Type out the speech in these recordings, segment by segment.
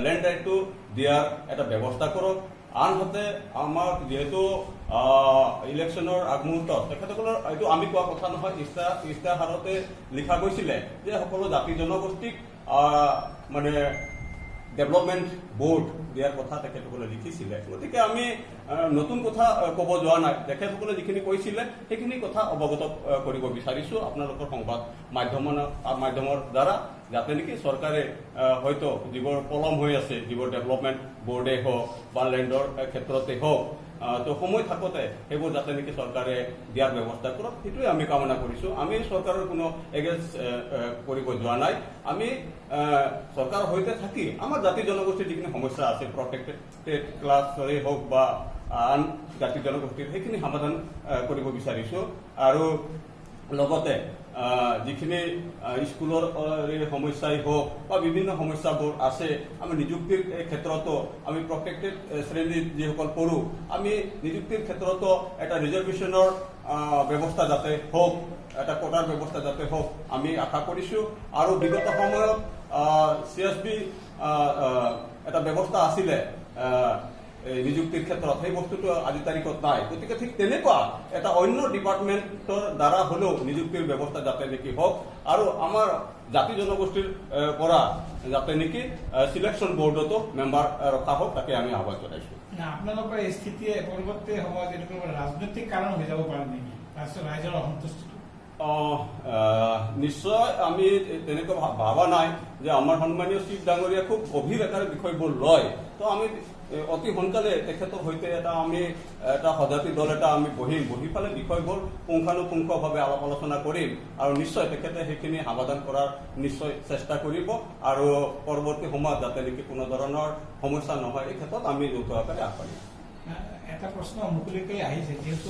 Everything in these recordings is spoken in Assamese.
লেণ্ড ৰাইটটো দিয়াৰ এটা ব্যৱস্থা কৰক। আনহাতে আমাক যিহেতু ইলেকশ্যনৰ আগমুহূৰ্তত তেখেতসকলৰ এইটো আমি কোৱা কথা নহয়, ইস্তাহাৰতে লিখা গৈছিলে যে সকলো জাতি জনগোষ্ঠীক মানে ডেভেলপমেণ্ট বোৰ্ড দিয়াৰ কথা তেখেতসকলে লিখিছিলে। গতিকে আমি নতুন কথা ক'ব যোৱা নাই, তেখেতসকলে যিখিনি কৈছিলে সেইখিনি কথা অৱগত কৰিব বিচাৰিছোঁ আপোনালোকৰ সংবাদ মাধ্যমৰ দ্বাৰা, যাতে নেকি চৰকাৰে হয়তো যিবোৰ পলম হৈ আছে, যিবোৰ ডেভেলপমেণ্ট বোৰ্ডে হওক বা লেণ্ডৰ ক্ষেত্ৰতে হওক, তো সময় থাকোঁতে সেইবোৰ যাতে নেকি চৰকাৰে দিয়াৰ ব্যৱস্থা কৰক, সেইটোৱে আমি কামনা কৰিছোঁ। আমি চৰকাৰৰ কোনো এগেইনষ্ট কৰিব যোৱা নাই। আমি চৰকাৰৰ সৈতে থাকি আমাৰ জাতি জনগোষ্ঠীৰ যিখিনি সমস্যা আছে, প্ৰটেক্টেড ক্লাছৰে হওক বা আন জাতি জনগোষ্ঠীৰ, সেইখিনি সমাধান কৰিব বিচাৰিছোঁ। আৰু লগতে যিখিনি স্কুলৰ সমস্যাই হওক বা বিভিন্ন সমস্যাবোৰ আছে, আমি নিযুক্তিৰ ক্ষেত্ৰতো আমি প্ৰটেক্টেড শ্ৰেণীত যিসকল পঢ়োঁ, আমি নিযুক্তিৰ ক্ষেত্ৰতো এটা ৰিজাৰ্ভেশ্যনৰ ব্যৱস্থা যাতে হওক, এটা কোটাৰ ব্যৱস্থা যাতে হওক আমি আশা কৰিছোঁ। আৰু বিগত সময়ত CSB এটা ব্যৱস্থা আছিলে নিযুক্তিৰ ক্ষেত্ৰত, সেই বস্তুটো আজিৰ তাৰিখত নাই। গতিকে ঠিক তেনেকুৱা এটা অন্য ডিপাৰ্টমেণ্টৰ দ্বাৰা হ'লেও নিযুক্তিৰ ব্যৱস্থা যাতে নেকি হওক, আৰু আমাৰ জাতি জনগোষ্ঠীৰ পৰা যাতে নেকি চিলেকশ্যন বোৰ্ডতো মেম্বাৰ ৰখা হওক, তাকে আমি আহ্বান জনাইছোঁ। আপোনালোকৰ এই স্থিতিয়ে পৰৱৰ্তী সময়ত এইটো ৰাজনৈতিক কাৰণ হৈ যাব পাৰে নেকি, তাৰপিছত ৰাইজৰ অসন্তুষ্টিটো? নিশ্চয় আমি তেনেকৈ ভবা নাই যে আমাৰ সন্মানীয় চিফ ডাঙৰীয়া খুব গভীৰ এটা বিষয়বোৰ লয়। তো আমি অতি সোনকালে তেখেতৰ সৈতে আমি এটা সজাতি দল আমি বহি পেলাই বিষয়বোৰ পুংখানুপুংখভাৱে আলাপ আলোচনা কৰিম, আৰু নিশ্চয় তেখেতে সেইখিনি সমাধান কৰাৰ নিশ্চয় চেষ্টা কৰিব, আৰু পৰৱৰ্তী সময়ত যাতে নেকি কোনো ধৰণৰ সমস্যা নহয়, এই ক্ষেত্ৰত আমি যৌথ আকাৰে আগবাঢ়িম। এটা প্ৰশ্ন মুকলিকৈ আহিছে, যিহেতু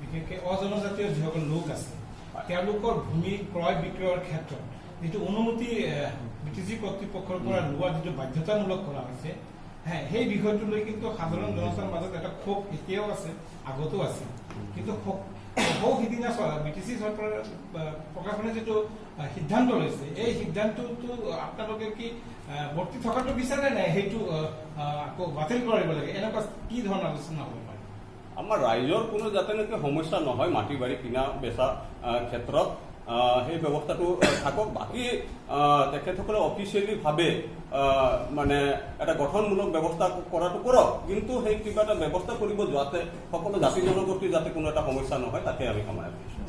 বিশেষকৈ অজনজাতীয় যিসকল লোক আছে তেওঁলোকৰ ভূমি ক্ৰয় বিক্ৰয়ৰ ক্ষেত্ৰত যিটো অনুমতি BTC কৰ্তৃপক্ষৰ পৰা লোৱা যিটো বাধ্যতামূলক কৰা হৈছে, সেই বিষয়টো লৈ কিন্তু সাধাৰণ জনতাৰ মাজত এটা ক্ষোভ এতিয়াও আছে, আগতো আছে। কিন্তু সিদিনা BTC চৰকাৰৰ প্ৰশাসনে যিটো সিদ্ধান্ত লৈছে, এই সিদ্ধান্তটো আপোনালোকে কি বৰ্তি থকাটো বিচাৰে নাই, সেইটো আকৌ বাতিল কৰিব লাগে, এনেকুৱা কি ধৰণৰ আলোচনা হ'ব পাৰে? আমাৰ ৰাইজৰ কোনো যাতে নেকি সমস্যা নহয় মাটি বাৰী কিনা বেচা ক্ষেত্ৰত, সেই ব্যৱস্থাটো থাকক। বাকী তেখেতসকলে অফিচিয়েলিভাৱে মানে এটা গঠনমূলক ব্যৱস্থা কৰাটো কৰক, কিন্তু সেই কিবা এটা ব্যৱস্থা কৰিব যোৱাতে সকলো জাতি জনগোষ্ঠীৰ যাতে কোনো এটা সমস্যা নহয়, তাকে আমি কামনা কৰিছোঁ।